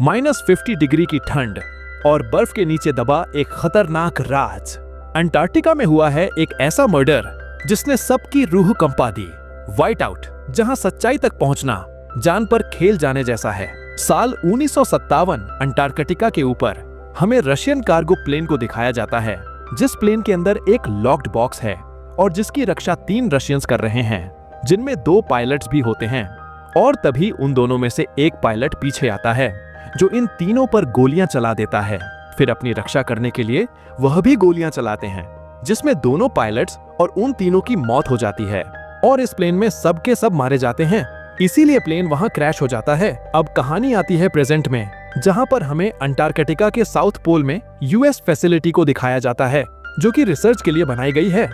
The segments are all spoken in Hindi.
-50 डिग्री की ठंड और बर्फ के नीचे दबा एक खतरनाक राज। अंटार्कटिका में हुआ है एक ऐसा मर्डर जिसने सबकी रूह कंपा दी। व्हाइट आउट, जहां सच्चाई तक पहुंचना जान पर खेल जाने जैसा है। साल 1957 अंटार्कटिका के ऊपर हमें रशियन कार्गो प्लेन को दिखाया जाता है, जिस प्लेन के अंदर एक लॉक्ड बॉक्स है और जिसकी रक्षा 3 रशियंस कर रहे हैं, जिनमें 2 पायलट्स भी होते हैं। और तभी उन दोनों में से एक पायलट पीछे आता है जो इन तीनों पर गोलियां चला देता है। फिर अपनी रक्षा करने के लिए वह भी गोलियां चलाते हैं, जिसमें दोनों पायलट्स और उन तीनों की मौत हो जाती है और इस प्लेन में सबके सब मारे जाते हैं। इसीलिए प्लेन वहां क्रैश हो जाता है। अब कहानी आती है प्रेजेंट में, जहां पर हमें अंटार्कटिका के साउथ पोल में यूएस फैसिलिटी को दिखाया जाता है, जो कि रिसर्च के लिए बनाई गई है।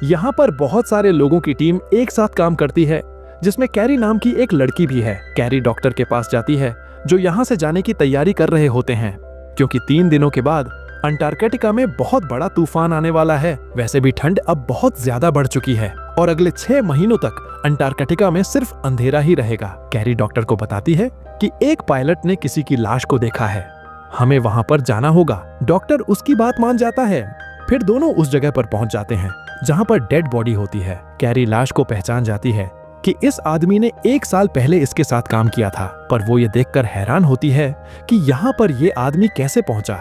यहाँ पर बहुत सारे लोगों की टीम एक साथ काम करती है, जिसमें कैरी नाम की एक लड़की भी है। कैरी डॉक्टर के पास जाती है, जो यहाँ से जाने की तैयारी कर रहे होते हैं, क्योंकि 3 दिनों के बाद अंटार्कटिका में बहुत बड़ा तूफान आने वाला है। वैसे भी ठंड अब बहुत ज्यादा बढ़ चुकी है और अगले 6 महीनों तक अंटार्कटिका में सिर्फ अंधेरा ही रहेगा। कैरी डॉक्टर को बताती है कि एक पायलट ने किसी की लाश को देखा है, हमें वहां पर जाना होगा। डॉक्टर उसकी बात मान जाता है। फिर दोनों उस जगह पर पहुंच जाते हैं जहां पर डेड बॉडी होती है। कैरी लाश को पहचान जाती है कि इस आदमी ने 1 साल पहले इसके साथ काम किया था, पर वो ये देखकर हैरान होती है कि यहाँ पर ये आदमी कैसे पहुंचा,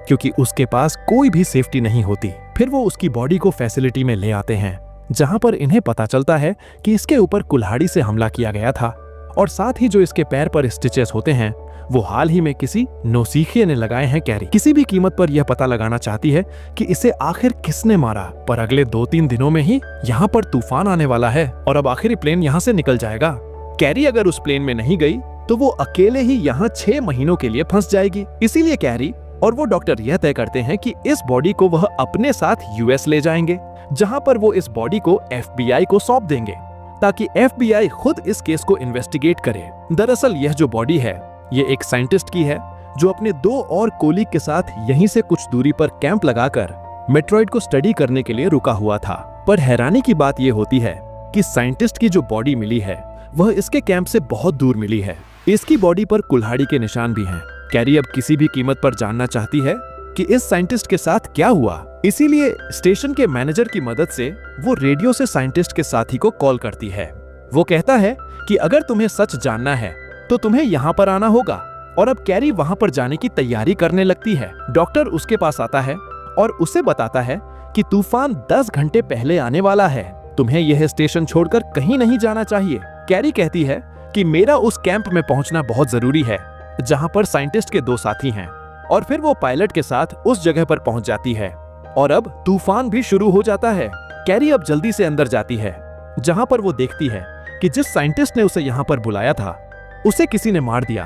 क्योंकि उसके पास कोई भी सेफ्टी नहीं होती। फिर वो उसकी बॉडी को फैसिलिटी में ले आते हैं, जहां पर इन्हें पता चलता है कि इसके ऊपर कुल्हाड़ी से हमला किया गया था और साथ ही जो इसके पैर पर स्टिचेस होते हैं वो हाल ही में किसी नौसीखिए ने लगाए हैं। कैरी किसी भी कीमत पर यह पता लगाना चाहती है कि इसे आखिर किसने मारा, पर अगले 2-3 दिनों में ही यहाँ पर तूफान आने वाला है और अब आखिरी प्लेन यहाँ से निकल जाएगा। कैरी अगर उस प्लेन में नहीं गई तो वो अकेले ही यहाँ 6 महीनों के लिए फंस जाएगी। इसीलिए कैरी और वो डॉक्टर यह तय करते हैं कि इस बॉडी को वह अपने साथ यूएस ले जाएंगे, जहां पर वो इस बॉडी को एफबीआई को सौंप देंगे ताकि एफबीआई खुद इस केस को इन्वेस्टिगेट करे। दरअसल यह जो बॉडी है ये एक साइंटिस्ट की है, जो अपने 2 और कोलीग के साथ यहीं से कुछ दूरी पर कैंप लगाकर मेट्रॉइड को स्टडी करने के लिए रुका हुआ था। पर हैरानी की बात यह होती है कि साइंटिस्ट की जो बॉडी मिली है वह इसके कैंप से बहुत दूर मिली है। इसकी बॉडी पर कुल्हाड़ी के निशान भी हैं। कैरी अब किसी भी कीमत पर जानना चाहती है कि इस साइंटिस्ट के साथ क्या हुआ। इसीलिए स्टेशन के मैनेजर की मदद से वो रेडियो से साइंटिस्ट के साथी को कॉल करती है। वो कहता है कि अगर तुम्हें सच जानना है तो तुम्हें यहाँ पर आना होगा, और अब कैरी वहां पर जाने की तैयारी करने लगती है। डॉक्टर उसके पास आता है और उसे बताता है कि तूफान 10 घंटे पहले आने वाला है, तुम्हें यह स्टेशन छोड़कर कहीं नहीं जाना चाहिए। कैरी कहती है कि मेरा उस कैंप में पहुंचना बहुत जरूरी है जहां पर साइंटिस्ट के 2 साथी हैं, और फिर वो पायलट के साथ उस जगह पर पहुंच जाती है और अब तूफान भी शुरू हो जाता है। कैरी अब जल्दी से अंदर जाती है, जहां पर वो देखती है कि जिस साइंटिस्ट ने उसे यहाँ पर बुलाया था उसे किसी ने मार दिया।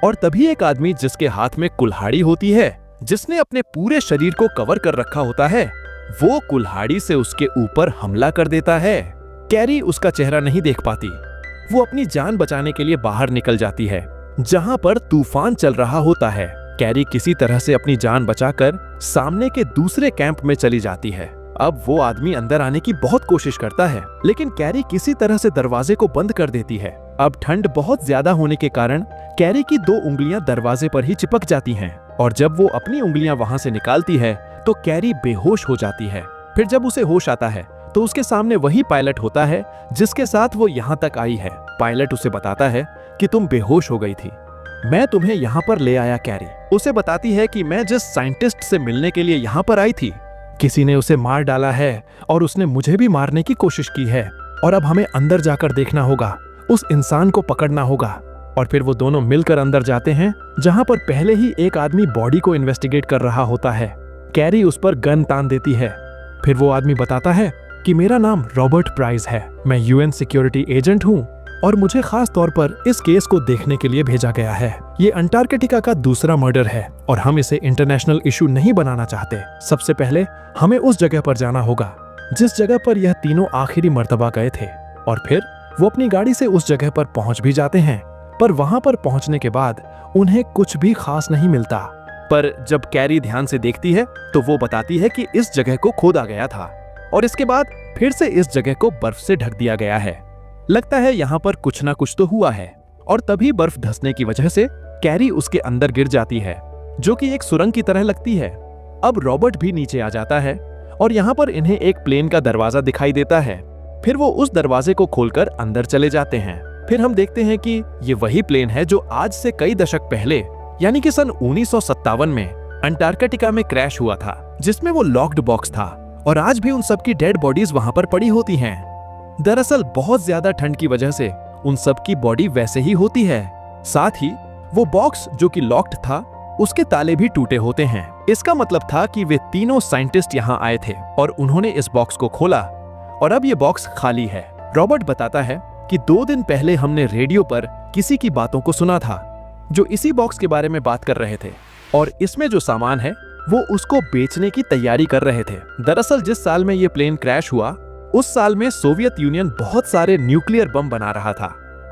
और तभी एक आदमी जिसके हाथ में कुल्हाड़ी होती है, जिसने अपने पूरे शरीर को कवर कर रखा होता है, वो कुल्हाड़ी से उसके ऊपर हमला कर देता है। कैरी उसका चेहरा नहीं देख पाती। वो अपनी जान बचाने के लिए बाहर निकल जाती है, जहां पर तूफान चल रहा होता है। कैरी किसी तरह से अपनी जान बचाकर सामने के दूसरे कैंप में चली जाती है। अब वो आदमी अंदर आने की बहुत कोशिश करता है, लेकिन कैरी किसी तरह से दरवाजे को बंद कर देती है। अब ठंड बहुत ज्यादा होने के कारण कैरी की 2 उंगलियां दरवाजे पर ही चिपक जाती हैं, और जब वो अपनी उंगलियां वहां से निकालती है तो कैरी बेहोश हो जाती है। फिर जब उसे होश आता है तो उसके सामने वही पायलट होता है जिसके साथ वो यहाँ तक आई है। पायलट उसे बताता है कि तुम बेहोश हो गई थी, मैं तुम्हें यहाँ पर ले आया। कैरी उसे बताती है कि मैं जिस साइंटिस्ट से मिलने के लिए यहाँ पर आई थी, किसी ने उसे मार डाला है और उसने मुझे भी मारने की कोशिश की है, और अब हमें अंदर जाकर देखना होगा, उस इंसान को पकड़ना होगा। और फिर वो दोनों मिलकर अंदर जाते हैं, जहां पर पहले ही एक आदमी बॉडी को इन्वेस्टिगेट कर रहा होता है। कैरी उस पर गन तान देती है। फिर वो आदमी बताता है कि मेरा नाम रॉबर्ट प्राइस है, मैं यूएन सिक्योरिटी एजेंट हूँ और मुझे खास तौर पर इस केस को देखने के लिए भेजा गया है। ये अंटार्कटिका का दूसरा मर्डर है और हम इसे इंटरनेशनल इशू नहीं बनाना चाहते। सबसे पहले हमें उस जगह पर जाना होगा जिस जगह पर यह तीनों आखिरी मर्तबा गए थे, और फिर वो अपनी गाड़ी से उस जगह पर पहुंच भी जाते हैं। पर वहां पर पहुंचने के बाद उन्हें कुछ भी खास नहीं मिलता। पर जब कैरी ध्यान से देखती है तो वो बताती है कि इस जगह को खोदा गया था और इसके बाद फिर से इस जगह को बर्फ से ढक दिया गया है। लगता है यहाँ पर कुछ ना कुछ तो हुआ है, और तभी बर्फ धंसने की वजह से कैरी उसके अंदर गिर जाती है, जो कि एक सुरंग की तरह लगती है। अब रॉबर्ट भी नीचे आ जाता है और यहाँ पर इन्हें एक प्लेन का दरवाजा दिखाई देता है। फिर वो उस दरवाजे को खोलकर अंदर चले जाते हैं। फिर हम देखते हैं कि ये वही प्लेन है जो आज से कई दशक पहले, यानी कि सन 1957 में अंटार्कटिका में क्रैश हुआ था, जिसमें वो लॉक्ड बॉक्स था और आज भी उन सब की डेड बॉडीज वहां पर पड़ी होती हैं। दरअसल बहुत ज्यादा ठंड की वजह से उन सब की बॉडी वैसे ही होती है। साथ ही वो बॉक्स जो कि लॉक्ड था, उसके ताले भी टूटे होते हैं। इसका मतलब था कि वे तीनों साइंटिस्ट यहाँ आए थे और उन्होंने इस बॉक्स को खोला और अब ये बॉक्स खाली है। रॉबर्ट बताता है कि 2 दिन पहले हमने रेडियो पर किसी की बातों को सुना था जो इसी बॉक्स के बारे में बात कर रहे थे और इसमें जो सामान है वो उसको बेचने की तैयारी कर रहे थे। दरअसल जिस साल में ये प्लेन क्रैश हुआ, उस साल में सोवियत यूनियन बहुत सारे न्यूक्लियर बम बना रहा था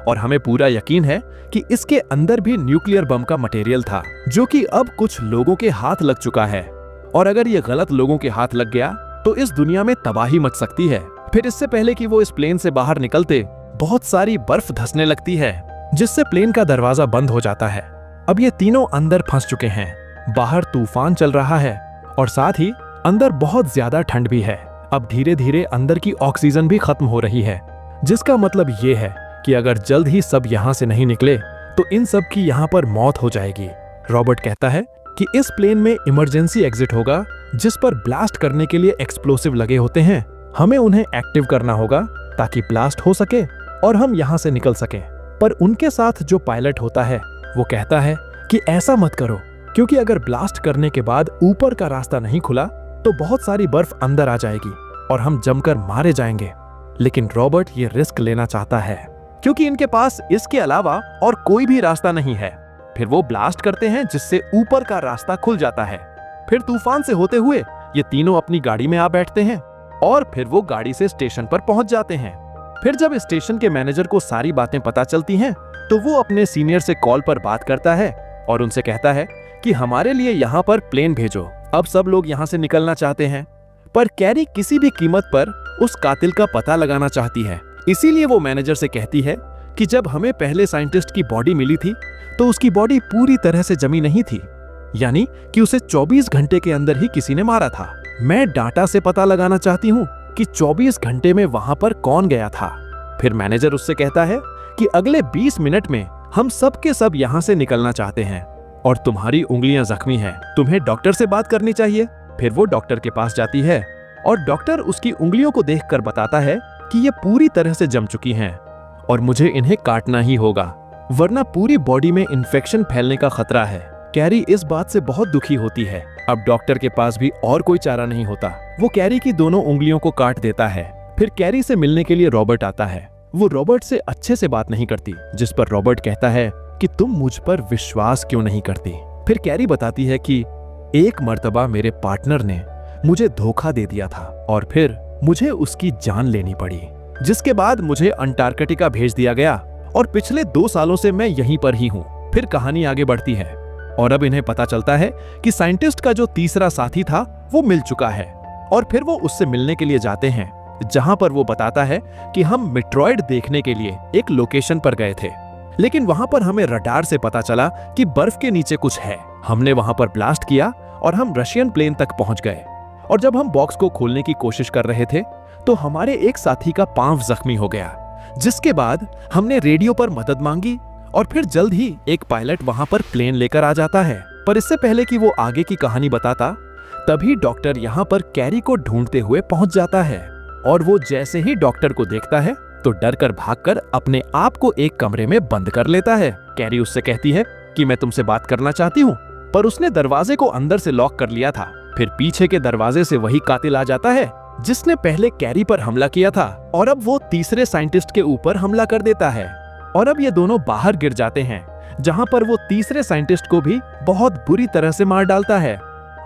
और हमें पूरा यकीन है कि इसके अंदर भी न्यूक्लियर बम का मटेरियल था, जो कि अब कुछ लोगों के हाथ लग चुका है और अगर ये गलत लोगों के हाथ लग गया तो इस दुनिया में तबाही मच सकती है। फिर इससे पहले कि वो इस प्लेन से बाहर निकलते, बहुत सारी बर्फ धंसने लगती है, जिससे प्लेन का दरवाजा बंद हो जाता है। अब ये तीनों अंदर फंस चुके हैं। बाहर तूफान चल रहा है और साथ ही अंदर बहुत ज्यादा ठंड भी है। अब धीरे धीरे अंदर की ऑक्सीजन भी खत्म हो रही है, जिसका मतलब ये है कि अगर जल्द ही सब यहाँ से नहीं निकले तो इन सब की यहाँ पर मौत हो जाएगी। रॉबर्ट कहता है कि इस प्लेन में इमरजेंसी एग्जिट होगा, जिस पर ब्लास्ट करने के लिए एक्सप्लोसिव लगे होते हैं। हमें उन्हें एक्टिव करना होगा ताकि ब्लास्ट हो सके और हम यहाँ से निकल सकें। पर उनके साथ जो पायलट होता है वो कहता है कि ऐसा मत करो, क्योंकि अगर ब्लास्ट करने के बाद ऊपर का रास्ता नहीं खुला तो बहुत सारी बर्फ अंदर आ जाएगी और हम जमकर मारे जाएंगे। लेकिन रॉबर्ट ये रिस्क लेना चाहता है क्योंकि इनके पास इसके अलावा और कोई भी रास्ता नहीं है। फिर वो ब्लास्ट करते हैं, जिससे ऊपर का रास्ता खुल जाता है। फिर तूफान से होते हुए ये तीनों अपनी गाड़ी में आ बैठते हैं और फिर वो गाड़ी से स्टेशन पर पहुंच जाते हैं। फिर जब स्टेशन के मैनेजर को सारी बातें पता चलती हैं, तो वो अपने सीनियर से कॉल पर बात करता है और उनसे कहता है कि हमारे लिए यहाँ पर प्लेन भेजो। अब सब लोग यहाँ से निकलना चाहते हैं, पर कैरी किसी भी कीमत पर उस कातिल का पता लगाना चाहती है। इसीलिए वो मैनेजर से कहती है कि जब हमें पहले साइंटिस्ट की बॉडी मिली थी तो उसकी बॉडी पूरी तरह से जमी नहीं थी, यानी कि उसे 24 घंटे के अंदर ही किसी ने मारा था। मैं डाटा से पता लगाना चाहती हूँ कि 24 घंटे में वहां पर कौन गया था। फिर मैनेजर उससे कहता है कि अगले 20 मिनट में हम सब के सब यहाँ से निकलना चाहते हैं और तुम्हारी उंगलियां जख्मी हैं, तुम्हें डॉक्टर से बात करनी चाहिए। फिर वो डॉक्टर के पास जाती है और डॉक्टर उसकी उंगलियों को देखकर बताता है कि ये पूरी तरह से जम चुकी हैं और मुझे इन्हें काटना ही होगा, वरना पूरी बॉडी में इन्फेक्शन फैलने का खतरा है। कैरी इस बात से बहुत दुखी होती है। अब डॉक्टर के पास भी और कोई चारा नहीं होता। वो कैरी की दोनों उंगलियों को काट देता है। फिर कैरी से मिलने के लिए रॉबर्ट आता है। वो रॉबर्ट से अच्छे से बात नहीं करती, जिस पर रॉबर्ट कहता है कि तुम मुझ पर विश्वास क्यों नहीं करती। फिर कैरी बताती है कि एक मर्तबा मेरे पार्टनर ने मुझे धोखा दे दिया था और फिर मुझे उसकी जान लेनी पड़ी, जिसके बाद मुझे अंटार्कटिका भेज दिया गया और पिछले 2 सालों से मैं यहीं पर ही हूँ। फिर कहानी आगे बढ़ती है और अब इन्हें पता चलता है कि साइंटिस्ट का जो तीसरा साथी था वो मिल चुका है और फिर वो उससे मिलने के लिए जाते हैं, जहां पर वो बताता है कि हम मेट्रॉइड देखने के लिए एक लोकेशन पर गए थे, लेकिन वहां पर हमें रडार से पता चला कि बर्फ के नीचे कुछ है। हमने वहां पर ब्लास्ट किया और हम रशियन प्लेन तक पहुंच गए और जब हम बॉक्स को खोलने की कोशिश कर रहे थे तो हमारे एक साथी का पांव जख्मी हो गया, जिसके बाद हमने रेडियो पर मदद मांगी और फिर जल्द ही एक पायलट वहां पर प्लेन लेकर आ जाता है। पर इससे पहले कि वो आगे की कहानी बताता, तभी डॉक्टर यहाँ पर कैरी को ढूंढते हुए पहुंच जाता है और वो जैसे ही डॉक्टर को देखता है तो डर कर भागकर अपने आप को एक कमरे में बंद कर लेता है। कैरी उससे कहती है कि मैं तुमसे बात करना चाहती हूँ, पर उसने दरवाजे को अंदर से लॉक कर लिया था। फिर पीछे के दरवाजे से वही कातिल आ जाता है जिसने पहले कैरी पर हमला किया था और अब वो तीसरे साइंटिस्ट के ऊपर हमला कर देता है और अब ये दोनों बाहर गिर जाते हैं, जहां पर वो तीसरे साइंटिस्ट को भी बहुत बुरी तरह से मार डालता है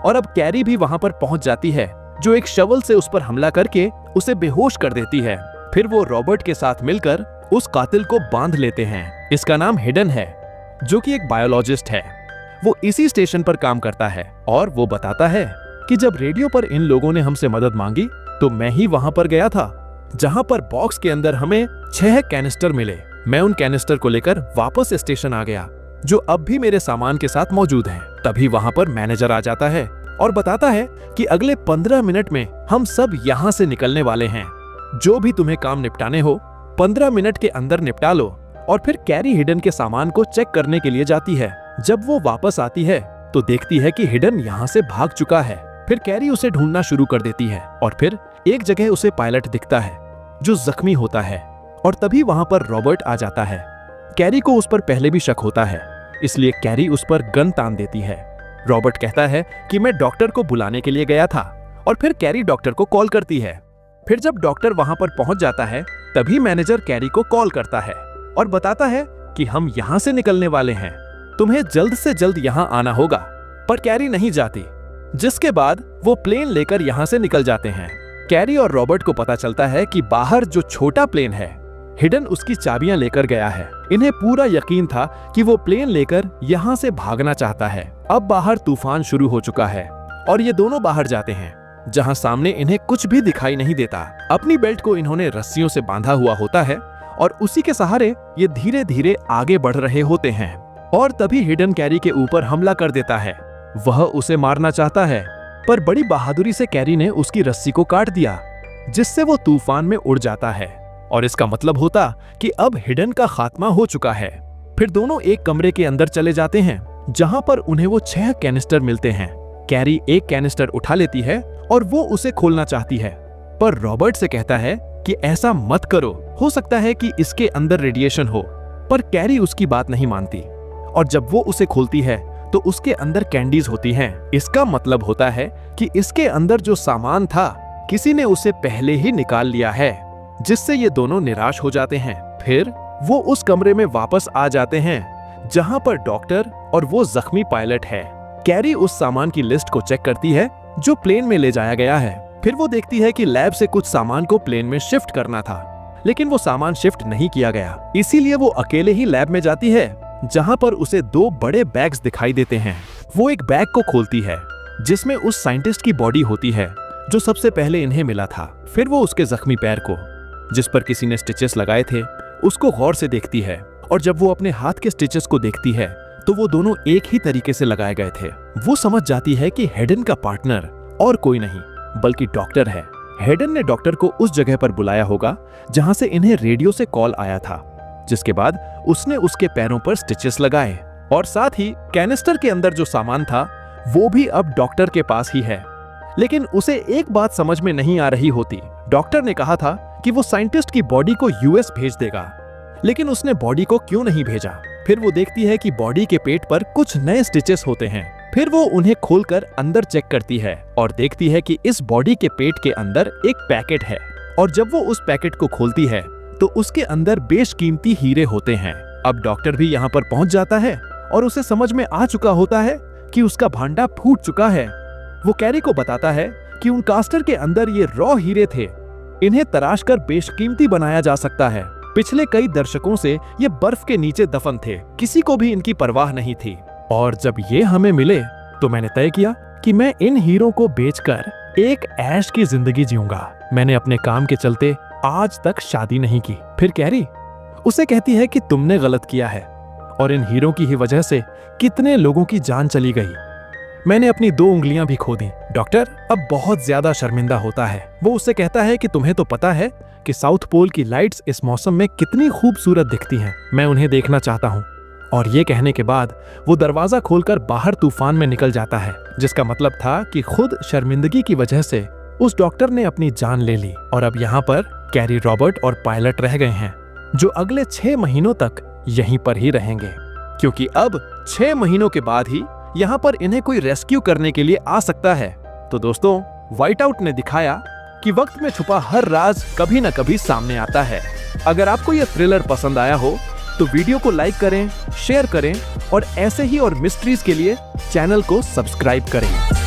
और अब कैरी भी वहां पर पहुंच जाती है, जो एक शवल से उस पर हमला करके उसे बेहोश कर देती है। फिर वो रॉबर्ट के साथ मिलकर उस कातिल को बांध लेते हैं। इसका नाम हिडन है, जो कि एक बायोलॉजिस्ट है। वो इसी स्टेशन पर काम करता है और वो बताता है कि जब रेडियो पर इन लोगों ने हमसे मदद मांगी तो मैं ही वहां पर गया था, जहां पर बॉक्स के अंदर हमें 6 कैनिस्टर मिले। मैं उन कैनिस्टर को लेकर वापस स्टेशन आ गया जो अब भी मेरे सामान के साथ मौजूद हैं। तभी वहां पर मैनेजर आ जाता है और बताता है कि अगले 15 मिनट में हम सब यहाँ से निकलने वाले हैं। जो भी तुम्हें काम निपटाने हो 15 मिनट के अंदर निपटा लो। और फिर कैरी हिडन के सामान को चेक करने के लिए जाती है। जब वो वापस आती है तो देखती है कि हिडन यहाँ से भाग चुका है। फिर कैरी उसे ढूंढना शुरू कर देती है और फिर एक जगह उसे पायलट दिखता है जो जख्मी होता है और तभी वहां पर रॉबर्ट आ जाता है। कैरी को उस पर पहले भी शक होता है, इसलिए कैरी उस पर गन तान देती है। रॉबर्ट कहता है कि मैं डॉक्टर को बुलाने के लिए गया था और फिर कैरी डॉक्टर को कॉल करती है। फिर जब डॉक्टर वहां पर पहुंच जाता है तभी मैनेजर कैरी को कॉल करता है और बताता है कि हम यहाँ से निकलने वाले हैं, तुम्हें जल्द से जल्द यहाँ आना होगा। पर कैरी नहीं जाती, जिसके बाद वो प्लेन लेकर यहाँ से निकल जाते हैं। कैरी और रॉबर्ट को पता चलता है कि बाहर जो छोटा प्लेन है हिडन उसकी चाबियां लेकर गया है। इन्हें पूरा यकीन था कि वो प्लेन लेकर यहाँ से भागना चाहता है। अब बाहर तूफान शुरू हो चुका है और ये दोनों बाहर जाते हैं जहाँ सामने इन्हें कुछ भी दिखाई नहीं देता। अपनी बेल्ट को इन्होंने रस्सियों से बांधा हुआ होता है और उसी के सहारे ये धीरे धीरे आगे बढ़ रहे होते हैं। और तभी हिडन कैरी के ऊपर हमला कर देता है। वह उसे मारना चाहता है पर बड़ी बहादुरी से कैरी ने उसकी रस्सी को काट दिया, जिससे वो तूफान में उड़ जाता है। और इसका मतलब होता कि अब हिडन का खात्मा हो चुका है। फिर दोनों एक कमरे के अंदर चले जाते हैं जहां पर उन्हें वो 6 कैनिस्टर मिलते हैं। कैरी एक कैनिस्टर उठा लेती है और वो उसे खोलना चाहती है, पर रॉबर्ट से कहता है कि ऐसा मत करो, हो सकता है कि इसके अंदर रेडिएशन हो। पर कैरी उसकी बात नहीं मानती और जब वो उसे खोलती है तो उसके अंदर कैंडीज होती हैं। इसका मतलब होता है कि इसके अंदर जो सामान था किसी ने उसे पहले ही निकाल लिया है, जिससे ये दोनों निराश हो जाते हैं। फिर वो उस कमरे में वापस आ जाते हैं जहां पर डॉक्टर और वो जख्मी पायलट है। कैरी उस सामान की लिस्ट को चेक करती है जो प्लेन में ले जाया गया है। फिर वो देखती है कि लैब से कुछ सामान को प्लेन में शिफ्ट करना था, लेकिन वो सामान शिफ्ट नहीं किया गया। इसीलिए वो अकेले ही लैब में जाती है जहां पर उसे 2 बड़े बैग्स दिखाई देते हैं। वो एक बैग को खोलती है जिसमें उस साइंटिस्ट की बॉडी होती है जो सबसे पहले इन्हें मिला था। फिर वो उसके जख्मी पैर को, जिस पर किसी ने स्टिचेस लगाए थे, उसको गौर से देखती है और जब वो अपने हाथ के स्टिचेस को देखती है तो वो दोनों एक ही तरीके से लगाए गए थे। वो समझ जाती है कि हिडन का पार्टनर और कोई नहीं बल्कि डॉक्टर है। हिडन ने डॉक्टर को उस जगह पर बुलाया होगा जहां से इन्हें रेडियो से कॉल आया था, जिसके बाद उसने उसके पैरों पर स्टिचेस लगाए और साथ ही कैनिस्टर के अंदर जो सामान था वो भी अब डॉक्टर के पास ही है। लेकिन उसे एक बात समझ में नहीं आ रही होती। डॉक्टर ने कहा था कि वो साइंटिस्ट की बॉडी को यूएस भेज देगा, लेकिन उसने बॉडी को क्यों नहीं भेजा। फिर वो देखती है कि बॉडी के पेट पर कुछ नए स्टिचेस होते हैं। फिर वो उन्हें खोलकर अंदर चेक करती है और देखती है कि इस बॉडी के पेट के अंदर एक पैकेट है। और जब वो उस पैकेट को खोलती है तो उसके अंदर बेशकीमती हीरे होते हैं। अब डॉक्टर भी यहाँ पर पहुंच जाता है और उसे समझ में आ चुका होता है कि उसका भांडा फूट चुका है। वो कैरी को बताता है कि उन कास्टर के अंदर ये रॉ हीरे थे, इन्हें तराश कर बेशकीमती बनाया जा सकता है। पिछले कई दशकों से ये बर्फ के नीचे दफन थे, किसी को भी इनकी परवाह नहीं थी। और जब ये हमें मिले तो मैंने तय किया कि मैं इन हीरों को बेचकर एक ऐश की जिंदगी जीऊंगा। मैंने अपने काम के चलते आज तक शादी नहीं की। फिर कैरी उसे कहती है कि तुमने गलत किया है और इन हीरों की ही वजह से कितने लोगों की जान चली गई। मैंने अपनी 2 उंगलियां भी खो दी। डॉक्टर अब बहुत ज्यादा शर्मिंदा होता है। वो उससे कहता है कि तुम्हें तो पता है कि साउथ पोल की लाइट्स इस मौसम में कितनी खूबसूरत दिखती हैं, मैं उन्हें देखना चाहता हूँ। और ये कहने के बाद वो दरवाजा खोलकर बाहर तूफान में निकल जाता है, जिसका मतलब था कि खुद शर्मिंदगी की वजह से उस डॉक्टर ने अपनी जान ले ली। और अब यहाँ पर कैरी, रॉबर्ट और पायलट रह गए हैं, जो अगले 6 महीनों तक यहीं पर ही रहेंगे, क्योंकि अब 6 महीनों के बाद ही यहाँ पर इन्हें कोई रेस्क्यू करने के लिए आ सकता है। तो दोस्तों, व्हाइट आउट ने दिखाया कि वक्त में छुपा हर राज कभी न कभी सामने आता है। अगर आपको यह थ्रिलर पसंद आया हो तो वीडियो को लाइक करें, शेयर करें और ऐसे ही और मिस्ट्रीज के लिए चैनल को सब्सक्राइब करें।